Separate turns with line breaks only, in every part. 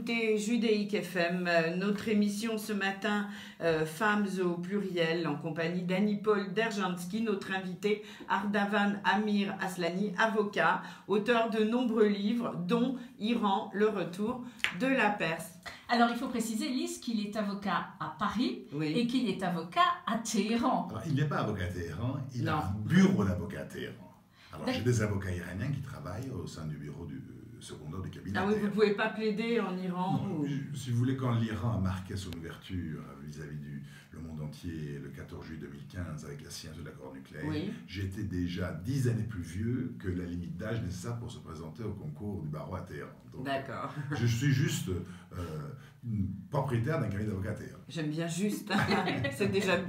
écoutez Judéique FM, notre émission ce matin, Femmes au pluriel, en compagnie d'Annie-Paul Derjanski, notre invité Ardavan Amir Aslani, avocat, auteur de nombreux livres, dont Iran, le retour de la Perse.
Alors, il faut préciser, Lise, qu'il est avocat à Paris et qu'il est avocat à Téhéran.
Alors, il n'est pas avocat à Téhéran, il a un bureau d'avocat à Téhéran. Alors, j'ai des avocats iraniens qui travaillent au sein du bureau du secondaire du cabinet.
Ah oui, vous ne pouvez pas plaider en Iran
non, si vous voulez, quand l'Iran a marqué son ouverture vis-à-vis du monde entier le 14 juillet 2015 avec la signature de l'accord nucléaire, j'étais déjà 10 années plus vieux que la limite d'âge nécessaire pour se présenter au concours du barreau à Téhéran.
D'accord.
Je suis juste propriétaire d'un cabinet d'avocat à Téhéran.
J'aime bien juste, c'est déjà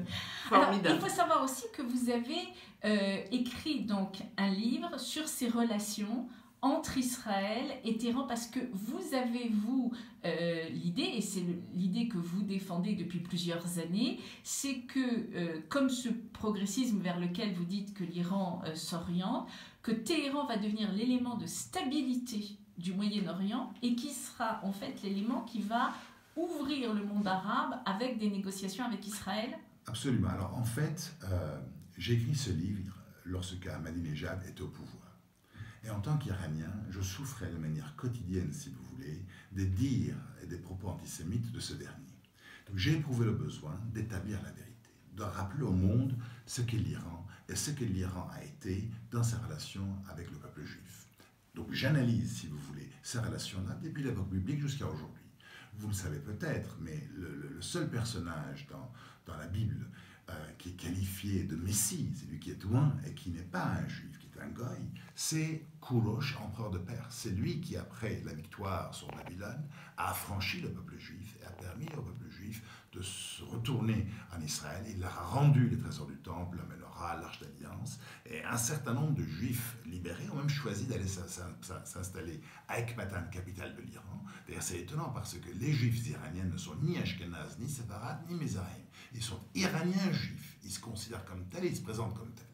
formidable.
Alors, il faut savoir aussi que vous avez écrit donc un livre sur ces relations entre Israël et Téhéran, parce que vous avez, l'idée, et c'est l'idée que vous défendez depuis plusieurs années, c'est que, comme ce progressisme vers lequel vous dites que l'Iran s'oriente, que Téhéran va devenir l'élément de stabilité du Moyen-Orient et qui sera en fait l'élément qui va ouvrir le monde arabe avec des négociations avec Israël.
Absolument. Alors en fait, j'ai écrit ce livre lorsque Ahmadinejad était au pouvoir. Et en tant qu'Iranien, je souffrais de manière quotidienne, si vous voulez, des dires et des propos antisémites de ce dernier. Donc j'ai éprouvé le besoin d'établir la vérité, de rappeler au monde ce qu'est l'Iran et ce que l'Iran a été dans ses relations avec le peuple juif. Donc j'analyse, si vous voulez, ces relations-là depuis l'époque biblique jusqu'à aujourd'hui. Vous le savez peut-être, mais le seul personnage dans la Bible qui est qualifié de Messie, c'est lui qui est loin et qui n'est pas un juif, qui est un goy, c'est Kourosh, empereur de Perse. C'est lui qui, après la victoire sur Babylone, a affranchi le peuple juif et a permis au peuple juif de se retourner en Israël. Il leur a rendu les trésors du temple, la menorah, l'arche d'alliance, et un certain nombre de juifs libérés ont même choisi d'aller s'installer à Ekbatan, capitale de l'Iran. D'ailleurs, c'est étonnant parce que les juifs iraniens ne sont ni ashkénazes, ni séfarades, ni mézahim. Ils sont iraniens juifs. Ils se considèrent comme tels et ils se présentent comme tels.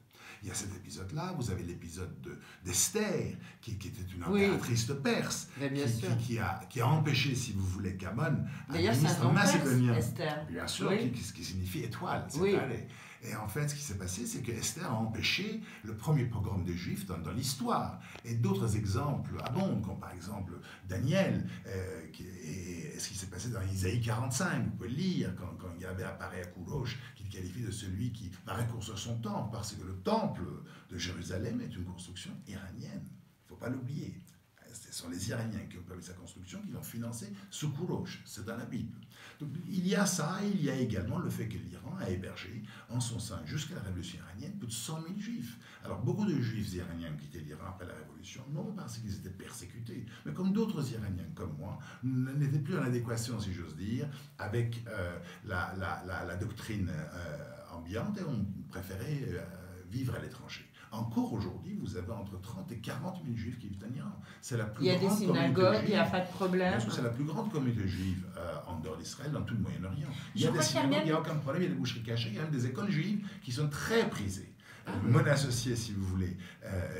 Il y a cet épisode-là, vous avez l'épisode d'Esther, qui était une impératrice de Perse, qui a empêché, si vous voulez, qu'Amon, un ministre macédonien, bien sûr, qui signifie étoile, Et en fait, ce qui s'est passé, c'est que Esther a empêché le premier pogrom des Juifs dans l'histoire. Et d'autres exemples abondent, comme par exemple Daniel, et ce qui s'est passé dans Isaïe 45. Vous pouvez le lire quand Yahvé apparaît à Kourosh, qu'il qualifie de celui qui va reconstruire son temple, parce que le temple de Jérusalem est une construction iranienne. Il ne faut pas l'oublier. Ce sont les Iraniens qui ont permis sa construction, qui l'ont financé sous Kourosh. C'est dans la Bible. Donc, il y a ça, et il y a également le fait que l'Iran a hébergé en son sein, jusqu'à la révolution iranienne, plus de 100 000 juifs. Alors, beaucoup de juifs iraniens ont quitté l'Iran après la révolution, non pas parce qu'ils étaient persécutés, mais comme d'autres Iraniens comme moi, n'étaient plus en adéquation, si j'ose dire, avec la doctrine ambiante, et ont préféré vivre à l'étranger. Encore aujourd'hui, vous avez entre 30 et 40 000 juifs qui vivent en Iran. C'est la plus grande communauté juive. Il y a des synagogues, il n'y a
pas de problème.
C'est la plus grande communauté juive en dehors d'Israël, dans tout le Moyen-Orient. Il y a des synagogues, il n'y a aucun problème, il y a des boucheries cachées, il y a même des écoles juives qui sont très prisées. Mon associé, si vous voulez,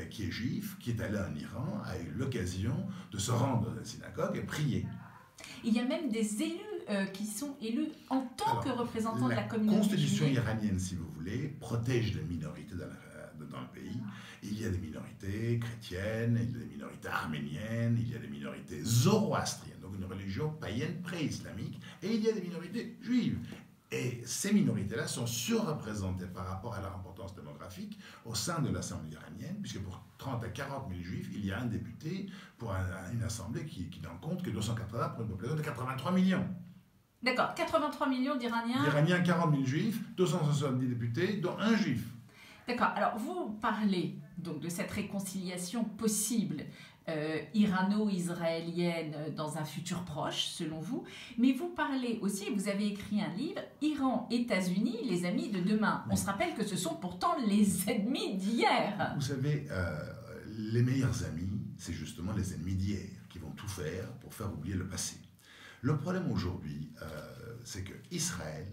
qui est juif, qui est allé en Iran, a eu l'occasion de se rendre dans la synagogue et prier.
Il y a même des élus qui sont élus en tant que représentants de la communauté juive.
La constitution iranienne, si vous voulez, protège les minorités dans le pays. Il y a des minorités chrétiennes, il y a des minorités arméniennes, il y a des minorités zoroastriennes, donc une religion païenne pré-islamique, et il y a des minorités juives. Et ces minorités-là sont surreprésentées par rapport à leur importance démographique au sein de l'Assemblée iranienne, puisque pour 30 à 40 000 juifs, il y a un député pour une assemblée qui n'en compte que 280 pour une population de 83 millions.
D'accord, 83 millions d'Iraniens.
D'Iraniens, 40 000 juifs, 270 députés, dont un juif.
D'accord, alors vous parlez donc de cette réconciliation possible irano-israélienne dans un futur proche, selon vous, mais vous parlez aussi, vous avez écrit un livre, Iran-États-Unis, les amis de demain. On se rappelle que ce sont pourtant les ennemis d'hier.
Vous savez, les meilleurs amis, c'est justement les ennemis d'hier, qui vont tout faire pour faire oublier le passé. Le problème aujourd'hui, c'est que Israël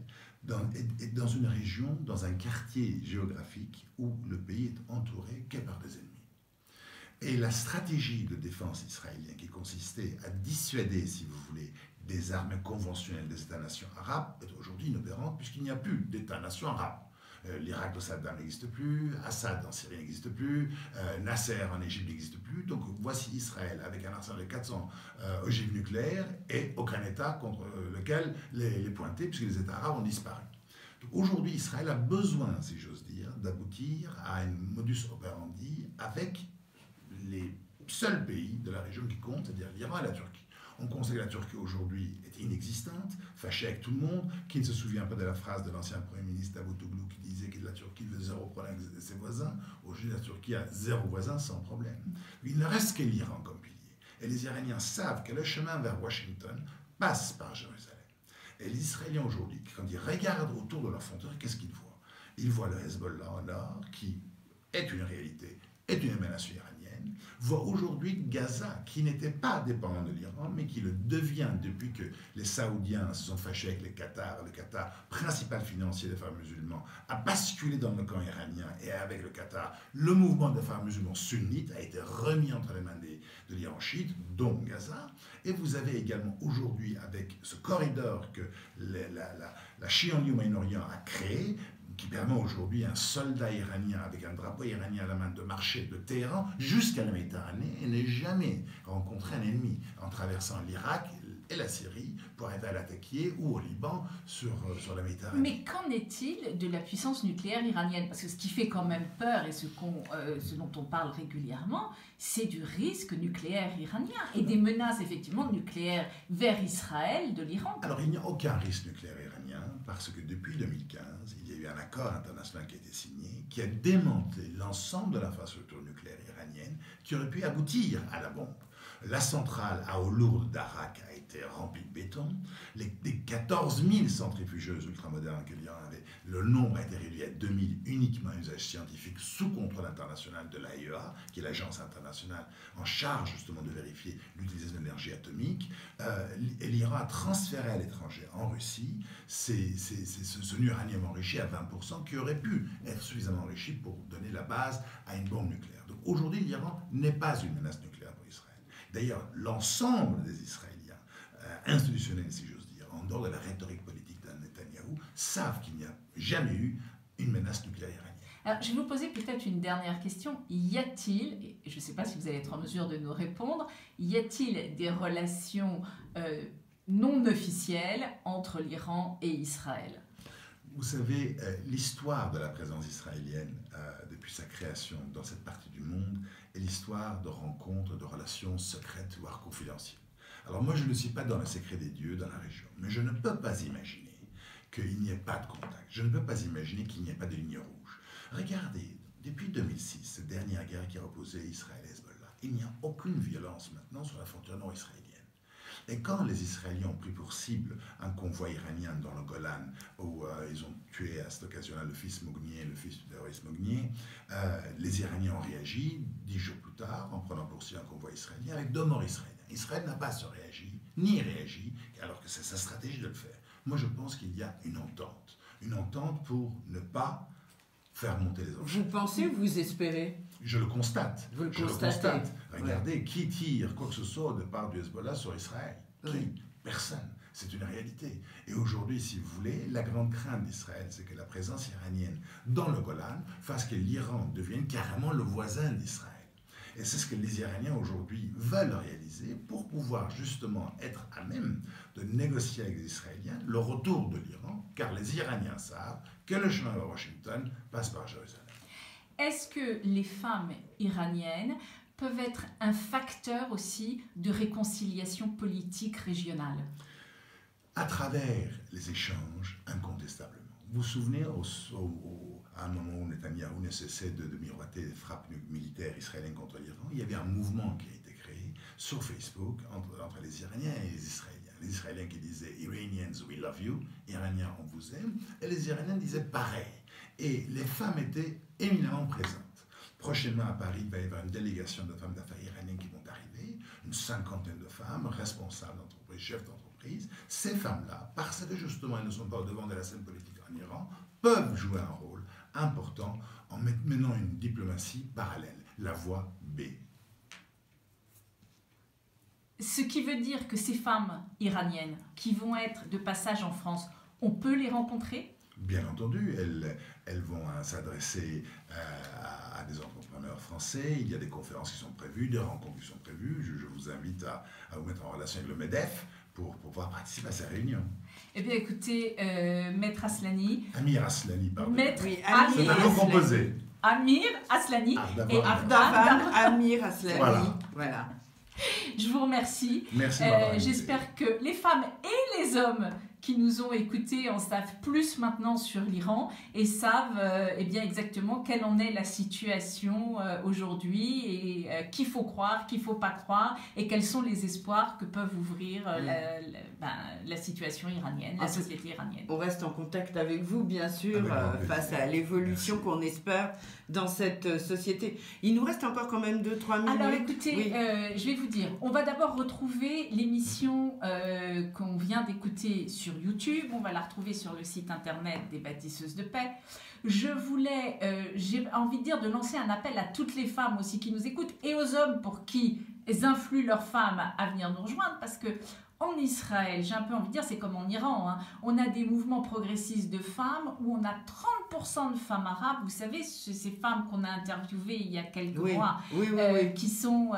est dans une région, dans un quartier géographique où le pays est entouré que par des ennemis. Et la stratégie de défense israélienne qui consistait à dissuader, si vous voulez, des armes conventionnelles des États-nations arabes est aujourd'hui inopérante puisqu'il n'y a plus d'État-nation arabe. L'Irak de Saddam n'existe plus, Assad en Syrie n'existe plus, Nasser en Égypte n'existe plus. Donc voici Israël avec un arsenal de 400 ogives nucléaires et aucun État contre lequel les pointer puisque les États arabes ont disparu. Aujourd'hui, Israël a besoin, si j'ose dire, d'aboutir à une modus operandi avec les seuls pays de la région qui comptent, c'est-à-dire l'Iran et la Turquie. On constate que la Turquie aujourd'hui est inexistante, fâchée avec tout le monde, qui ne se souvient pas de la phrase de l'ancien Premier ministre Davutoglu qui disait que la Turquie veut zéro problème avec ses voisins. Aujourd'hui, la Turquie a zéro voisin sans problème. Il ne reste que l'Iran comme pilier. Et les Iraniens savent que le chemin vers Washington passe par Jérusalem. Et les Israéliens aujourd'hui, quand ils regardent autour de leur frontière, qu'est-ce qu'ils voient? Ils voient le Hezbollah au nord, qui est une réalité, est une émanation iranienne, voient aujourd'hui Gaza, qui n'était pas dépendant de l'Iran, mais qui le devient depuis que les Saoudiens se sont fâchés avec le Qatar, principal financier des frères musulmans, a basculé dans le camp iranien, et avec le Qatar, le mouvement des frères musulmans sunnites a été remis entre les mains de l'Iran chiite, dont Gaza. Et vous avez également aujourd'hui, avec ce corridor que la Shia au Moyen-Orient a créé, qui permet aujourd'hui à un soldat iranien avec un drapeau iranien à la main de marcher de Téhéran jusqu'à la Méditerranée et n'est jamais rencontré un ennemi en traversant l'Irak et la Syrie pour arriver à l'attaquer ou au Liban sur la Méditerranée.
Mais qu'en est-il de la puissance nucléaire iranienne? Parce que ce qui fait quand même peur et ce dont on parle régulièrement, c'est du risque nucléaire iranien et des menaces effectivement nucléaires vers Israël de l'Iran.
Alors il n'y a aucun risque nucléaire iranien parce que depuis 2015, il y a eu un accord international qui a été signé qui a démantelé l'ensemble de l'infrastructure nucléaire iranienne qui aurait pu aboutir à la bombe. La centrale à eau lourde d'Arak a été remplie de béton. Les 14 000 centrifugeuses ultramodernes que l'Iran avait, le nombre a été réduit à 2 000 uniquement à usage scientifique sous contrôle international de l'AIEA, qui est l'agence internationale en charge justement de vérifier l'utilisation de l'énergie atomique. Et l'Iran a transféré à l'étranger, en Russie, ce uranium enrichi à 20% qui aurait pu être suffisamment enrichi pour donner la base à une bombe nucléaire. Donc aujourd'hui, l'Iran n'est pas une menace nucléaire pour Israël. D'ailleurs, l'ensemble des Israéliens, institutionnels si j'ose dire, en dehors de la rhétorique politique d'un Netanyahou, savent qu'il n'y a jamais eu une menace nucléaire iranienne.
Alors, je vais vous poser peut-être une dernière question. Y a-t-il, et je ne sais pas si vous allez être en mesure de nous répondre, y a-t-il des relations non officielles entre l'Iran et Israël?
Vous savez, l'histoire de la présence israélienne depuis sa création dans cette partie du monde est l'histoire de rencontres, de relations secrètes, voire confidentielles. Alors moi, je ne suis pas dans le secret des dieux dans la région, mais je ne peux pas imaginer qu'il n'y ait pas de contact. Je ne peux pas imaginer qu'il n'y ait pas de ligne rouge. Regardez, depuis 2006, cette dernière guerre qui a opposé Israël et Hezbollah, il n'y a aucune violence maintenant sur la frontière nord-israélienne. Et quand les Israéliens ont pris pour cible un convoi iranien dans le Golan, où ils ont tué à cette occasion-là le fils Mognier, le fils du terroriste Mognier, les Iraniens ont réagi 10 jours plus tard en prenant pour cible un convoi israélien avec 2 morts israéliens. Israël n'a pas ni réagi, alors que c'est sa stratégie de le faire. Moi, je pense qu'il y a une entente pour ne pas faire monter les enchères.
Vous pensez ou vous espérez?
Je le constate.
Vous le
je
constatez.
le constate. Regardez, ouais. Qui tire quoi que ce soit de part du Hezbollah sur Israël? Qui?
Oui.
Personne. C'est une réalité. Et aujourd'hui, si vous voulez, la grande crainte d'Israël, c'est que la présence iranienne dans le Golan fasse que l'Iran devienne carrément le voisin d'Israël. Et c'est ce que les Iraniens aujourd'hui veulent réaliser pour pouvoir justement être à même de négocier avec les Israéliens le retour de l'Iran, car les Iraniens savent que le chemin vers Washington passe par Jérusalem.
Est-ce que les femmes iraniennes peuvent être un facteur aussi de réconciliation politique régionale?
À travers les échanges, incontestablement. Vous vous souvenez, à un moment où Netanyahou ne cessait de miroiter des frappes militaires israéliennes contre l'Iran, il y avait un mouvement qui a été créé sur Facebook entre les Iraniens et les Israéliens. Les Israéliens qui disaient « Iranians, we love you »,« Iraniens, on vous aime », et les Iraniens disaient pareil. Et les femmes étaient éminemment présentes. Prochainement à Paris, il va y avoir une délégation de femmes d'affaires iraniennes qui vont arriver, une 50aine de femmes, responsables d'entreprise, chefs d'entreprise. Ces femmes-là, parce que justement elles ne sont pas au devant de la scène politique en Iran, peuvent jouer un rôle important en menant une diplomatie parallèle, la voie B.
Ce qui veut dire que ces femmes iraniennes qui vont être de passage en France, on peut les rencontrer?
Bien entendu, elles vont s'adresser à des entrepreneurs français. Il y a des conférences qui sont prévues, des rencontres qui sont prévues. Je vous invite à vous mettre en relation avec le MEDEF pour pouvoir participer à ces réunions.
Eh bien, écoutez, Maître Aslani.
Amir Aslani, pardon.
Maître
Oui,
C'est un nom composé.
Amir Aslani.
Ardavan.
Et
Ardavan Amir Aslani.
Voilà.
Je vous remercie.
Merci de m'avoir invité.
J'espère que les femmes et les hommes qui nous ont écoutés en savent plus maintenant sur l'Iran et savent eh bien exactement quelle en est la situation aujourd'hui et qu'il faut croire, qu'il ne faut pas croire et quels sont les espoirs que peuvent ouvrir la situation iranienne, la société iranienne.
On reste en contact avec vous, bien sûr, face à l'évolution qu'on espère dans cette société. Il nous reste encore quand même 2-3 minutes.
Alors écoutez,
oui.
je vais vous dire, on va d'abord retrouver l'émission qu'on vient d'écouter sur YouTube, on va la retrouver sur le site internet des Bâtisseuses de Paix. J'ai envie de dire de lancer un appel à toutes les femmes aussi qui nous écoutent et aux hommes pour qui elles influent leurs femmes à venir nous rejoindre parce que en Israël, j'ai un peu envie de dire, c'est comme en Iran, hein, on a des mouvements progressistes de femmes où on a 30% de femmes arabes. Vous savez, ces femmes qu'on a interviewées il y a quelques mois, qui sont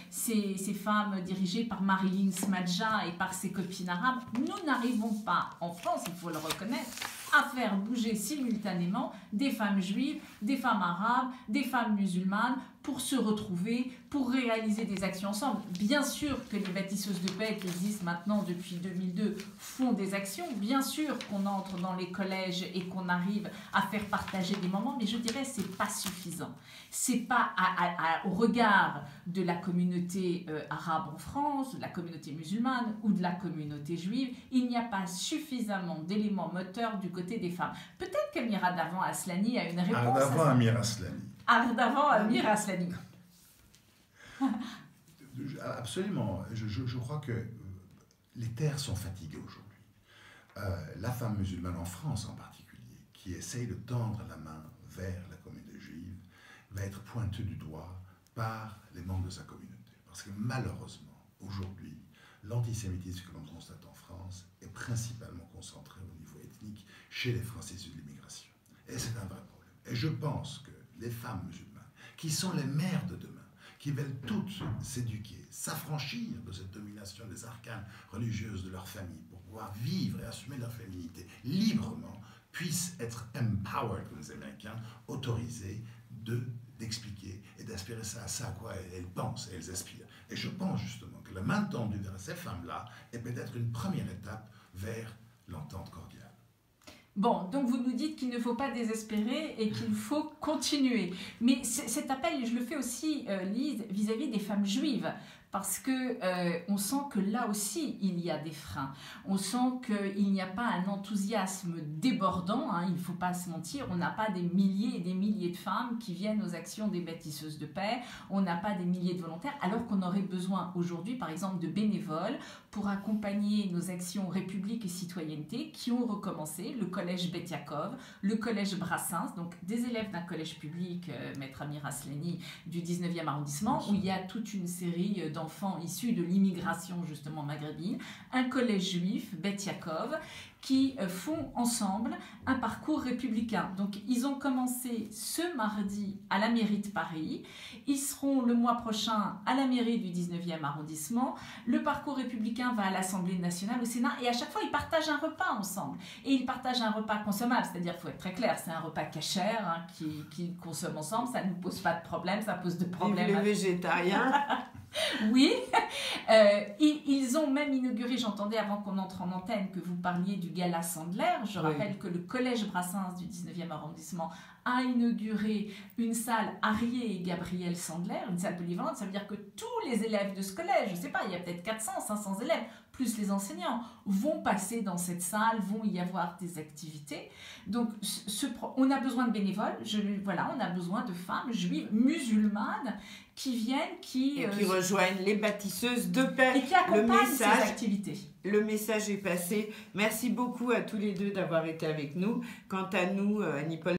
ces femmes dirigées par Marilyn Smadja et par ses copines arabes. Nous n'arrivons pas, en France, il faut le reconnaître, à faire bouger simultanément des femmes juives, des femmes arabes, des femmes musulmanes, pour se retrouver, pour réaliser des actions ensemble. Bien sûr que les Bâtisseuses de Paix qui existent maintenant depuis 2002 font des actions. Bien sûr qu'on entre dans les collèges et qu'on arrive à faire partager des moments, mais je dirais que ce n'est pas suffisant. C'est pas au regard de la communauté arabe en France, de la communauté musulmane ou de la communauté juive, il n'y a pas suffisamment d'éléments moteurs du côté des femmes. Peut-être qu'Amir Ardavan Aslani a une réponse à ça.
Amir Aslani.
Ardavan Amir Aslani.
Absolument. Je crois que les terres sont fatiguées aujourd'hui. La femme musulmane en France en particulier, qui essaye de tendre la main vers la communauté juive, va être pointée du doigt par les membres de sa communauté. Parce que malheureusement, aujourd'hui, l'antisémitisme que l'on constate en France est principalement concentré au niveau ethnique chez les Français issus de l'immigration. Et c'est un vrai problème. Et je pense que les femmes musulmanes, qui sont les mères de demain, qui veulent toutes s'éduquer, s'affranchir de cette domination des arcanes religieuses de leur famille pour pouvoir vivre et assumer leur féminité librement, puissent être empowered, comme les Américains, autorisées d'expliquer et d'aspirer à ça à quoi elles pensent et elles aspirent. Et je pense justement que la main tendue vers ces femmes-là est peut-être une première étape vers l'entente cordiale.
Bon, donc vous nous dites qu'il ne faut pas désespérer et qu'il faut continuer. Mais cet appel, je le fais aussi, Lise, vis-à-vis des femmes juives. Parce qu'on sent que là aussi, il y a des freins. On sent qu'il n'y a pas un enthousiasme débordant, hein, il ne faut pas se mentir. On n'a pas des milliers et des milliers de femmes qui viennent aux actions des Bâtisseuses de Paix. On n'a pas des milliers de volontaires, alors qu'on aurait besoin aujourd'hui, par exemple, de bénévoles pour accompagner nos actions République et Citoyenneté qui ont recommencé, le collège Bet Yaakov, le collège Brassens, donc des élèves d'un collège public, Maître Amir Aslani, du 19e arrondissement, où il y a toute une série d'enfants issus de l'immigration justement maghrébine, un collège juif, Bet Yaakov, qui font ensemble un parcours républicain. Donc ils ont commencé ce mardi à la mairie de Paris, ils seront le mois prochain à la mairie du 19e arrondissement, le parcours républicain va à l'Assemblée nationale, au Sénat, et à chaque fois ils partagent un repas ensemble. Et ils partagent un repas consommable, c'est-à-dire, il faut être très clair, c'est un repas cachère hein, qu'ils consomment ensemble, ça ne pose pas de problème, ça pose de problème.
Vive les végétariens.
Oui, ils ont même inauguré, j'entendais avant qu'on entre en antenne que vous parliez du gala Sandler, je rappelle que le collège Brassens du 19e arrondissement a inauguré une salle Arié et Gabriel Sandler, une salle polyvalente, ça veut dire que tous les élèves de ce collège, je ne sais pas, il y a peut-être 400, 500 élèves, plus les enseignants, vont passer dans cette salle, vont y avoir des activités. Donc, on a besoin de bénévoles, on a besoin de femmes juives, musulmanes, qui viennent, qui
rejoignent les Bâtisseuses de Paix.
Et qui accompagnent ces activités.
Le message est passé. Merci beaucoup à tous les deux d'avoir été avec nous. Quant à nous, Annie-Paul